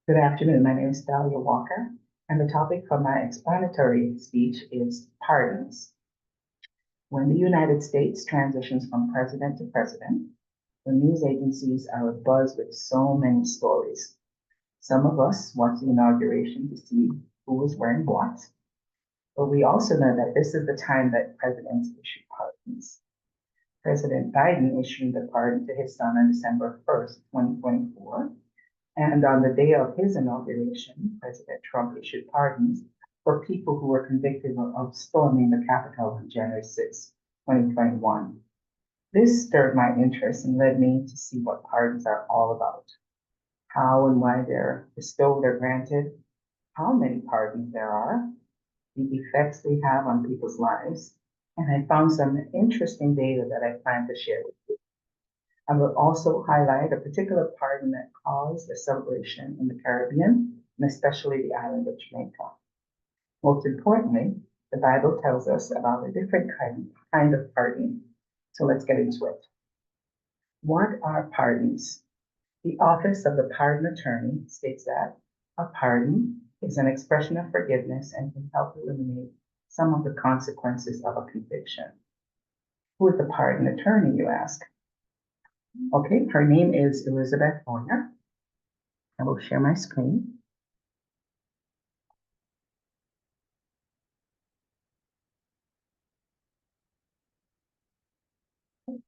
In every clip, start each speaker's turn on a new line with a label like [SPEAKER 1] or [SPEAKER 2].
[SPEAKER 1] Good afternoon. My name is Dahlia Walker, and the topic for my explanatory speech is pardons. When the United States transitions from president to president, the news agencies are abuzz with so many stories. Some of us watch the inauguration to see who was wearing what, but we also know that this is the time that presidents issue pardons. President Biden issued a pardon to his son on December 1st, 2024. And on the day of his inauguration, President Trump issued pardons for people who were convicted of storming the Capitol on January 6, 2021. This stirred my interest and led me to see what pardons are all about, how and why they're bestowed or granted, how many pardons there are, the effects they have on people's lives, and I found some interesting data that I plan to share with you. I will also highlight a particular pardon that caused a celebration in the Caribbean, and especially the island of Jamaica. Most importantly, the Bible tells us about a different kind of pardon. So let's get into it. What are pardons? The office of the pardon attorney states that a pardon is an expression of forgiveness and can help eliminate some of the consequences of a conviction. Who is the pardon attorney, you ask? Okay, her name is Elizabeth Warner. I will share my screen.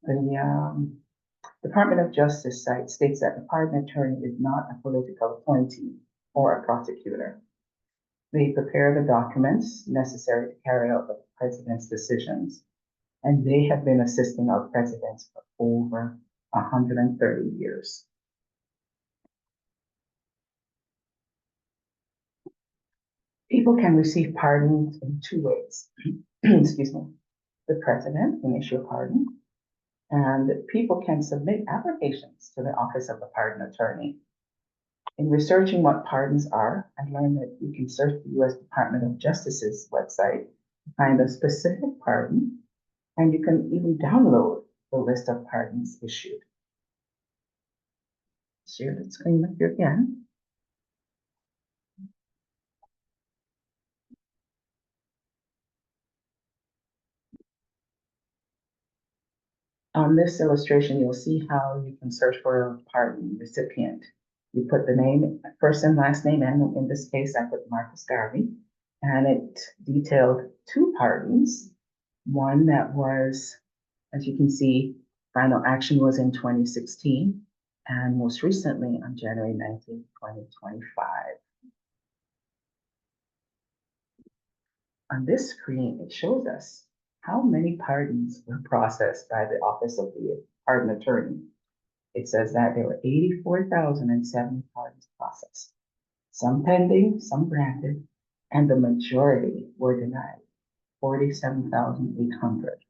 [SPEAKER 1] The Department of Justice site states that the pardon attorney is not a political appointee or a prosecutor. They prepare the documents necessary to carry out the president's decisions, and they have been assisting our presidents for over 130 years. People can receive pardons in two ways. Excuse me. The president can issue a pardon, and people can submit applications to the Office of the Pardon Attorney. In researching what pardons are, I learned that you can search the U.S. Department of Justice's website to find a specific pardon, and you can even download the list of pardons issued. Share the screen with you again. On this illustration, you'll see how you can search for a pardon recipient. You put the name, first and last name, and in this case, I put Marcus Garvey, and it detailed two pardons. One that was, as you can see, final action was in 2016, and most recently on January 19, 2025. On this screen, it shows us how many pardons were processed by the Office of the Pardon Attorney. It says that there were 84,070 pardons processed, some pending, some granted, and the majority were denied, 47,800.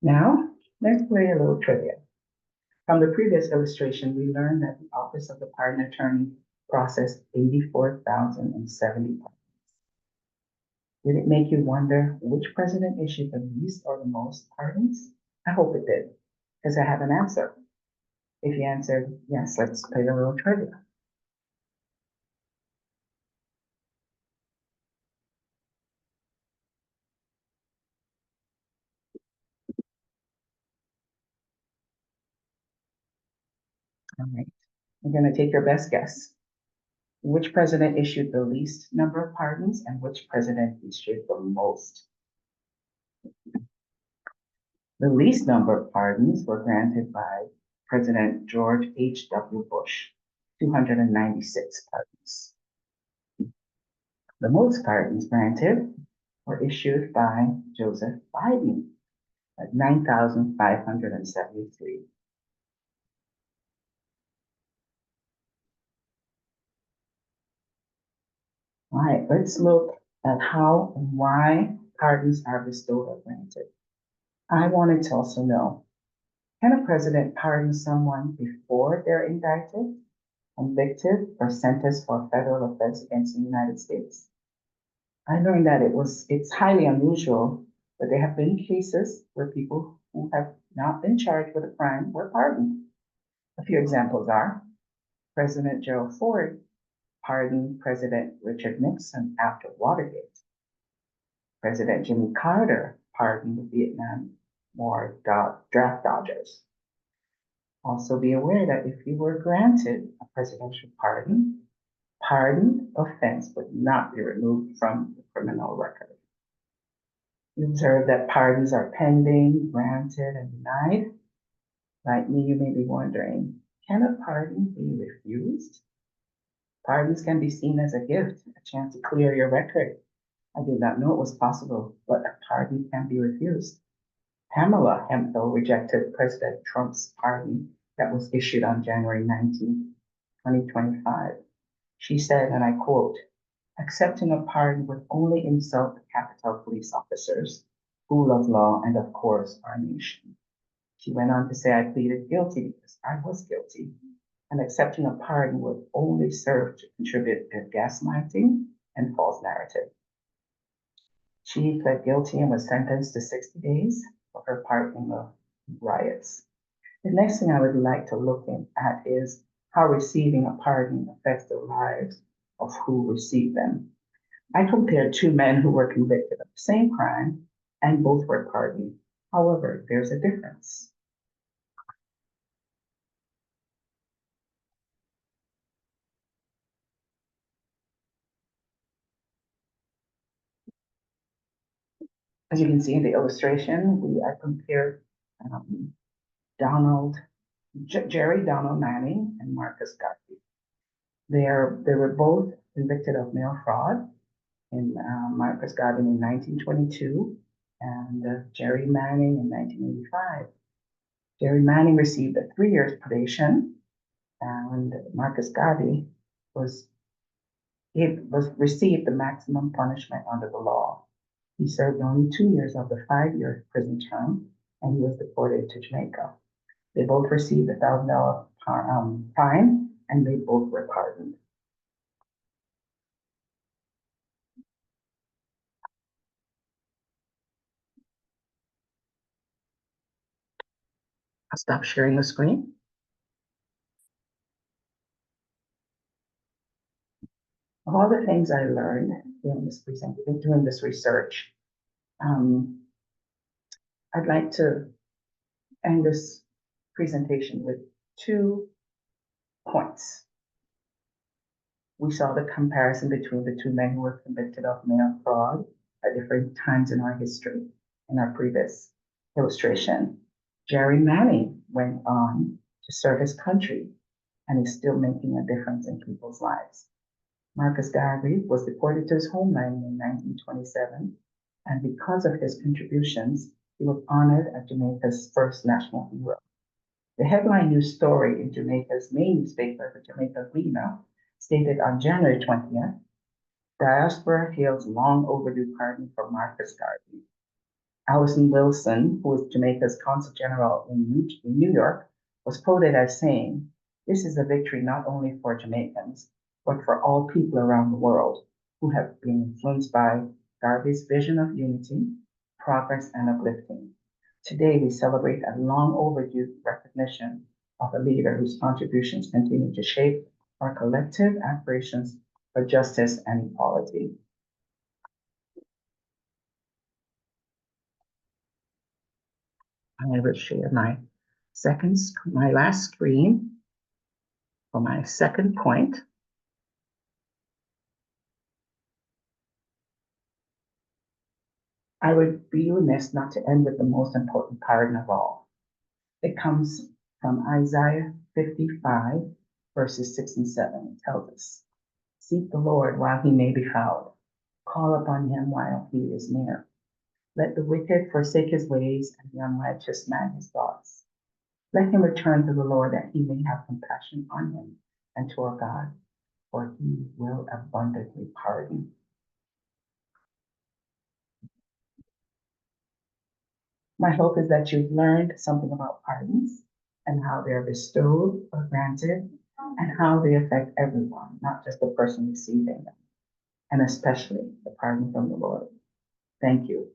[SPEAKER 1] Now, let's play a little trivia. From the previous illustration, we learned that the Office of the Pardon Attorney processed 84,070 pardons. Did it make you wonder which president issued the least or the most pardons? I hope it did, because I have an answer. If you answered yes, let's play a little trivia. All right, I'm going to take your best guess. Which president issued the least number of pardons and which president issued the most? The least number of pardons were granted by President George H.W. Bush, 296 pardons. The most pardons granted were issued by Joseph Biden at 9,573. All right, let's look at how and why pardons are bestowed or granted. I wanted to also know, can a president pardon someone before they're indicted, convicted, or sentenced for a federal offense against the United States? I learned that it's highly unusual, but there have been cases where people who have not been charged with a crime were pardoned. A few examples are President Gerald Ford pardoned President Richard Nixon after Watergate. President Jimmy Carter pardoned the Vietnam War draft dodgers. Also be aware that if you were granted a presidential pardon, pardoned offense would not be removed from the criminal record. You observe that pardons are pending, granted, and denied. Like me, you may be wondering, can a pardon be refused? Pardons can be seen as a gift, a chance to clear your record. I did not know it was possible, but a pardon can be refused. Pamela Hemphill rejected President Trump's pardon that was issued on January 19, 2025. She said, and I quote, accepting a pardon would only insult the Capitol police officers, rule of law, and of course, our nation. She went on to say, I pleaded guilty because I was guilty, and accepting a pardon would only serve to contribute to gaslighting and false narrative. She pled guilty and was sentenced to 60 days for her part in the riots. The next thing I would like to look at is how receiving a pardon affects the lives of who receive them. I compared two men who were convicted of the same crime and both were pardoned. However, there's a difference. As you can see in the illustration, I compared um, Jerry Donald Manning and Marcus Garvey. They were both convicted of mail fraud in Marcus Garvey in 1922 and Jerry Manning in 1985. Jerry Manning received a 3 years probation, and Marcus Garvey was received the maximum punishment under the law. He served only 2 years of the 5 year prison term, and he was deported to Jamaica. They both received $1,000 fine, and they both were pardoned. I'll stop sharing the screen. Of all the things I learned during this research, um, I'd like to end this presentation with 2 points. We saw the comparison between the 2 men who were convicted of mail fraud at different times in our history in our previous illustration. Jerry Manning went on to serve his country and is still making a difference in people's lives. Marcus Garvey was deported to his homeland in 1927, and because of his contributions, he was honored as Jamaica's first national hero. The headline news story in Jamaica's main newspaper, the Jamaica Gleaner, stated on January 20th, diaspora hails long overdue pardon for Marcus Garvey. Allison Wilson, who is Jamaica's Consul General in New York, was quoted as saying, this is a victory not only for Jamaicans, but for all people around the world who have been influenced by Garvey's vision of unity, progress, and uplifting. Today, we celebrate a long overdue recognition of a leader whose contributions continue to shape our collective aspirations for justice and equality. I will share my last screen for my second point. I would be remiss not to end with the most important pardon of all. It comes from Isaiah 55, verses 6 and 7. It tells us, seek the Lord while he may be found. Call upon him while he is near. Let the wicked forsake his ways and the unrighteous man his thoughts. Let him return to the Lord that he may have compassion on him and to our God, for he will abundantly pardon. My hope is that you've learned something about pardons and how they're bestowed or granted and how they affect everyone, not just the person receiving them. and especially the pardon from the Lord. Thank you.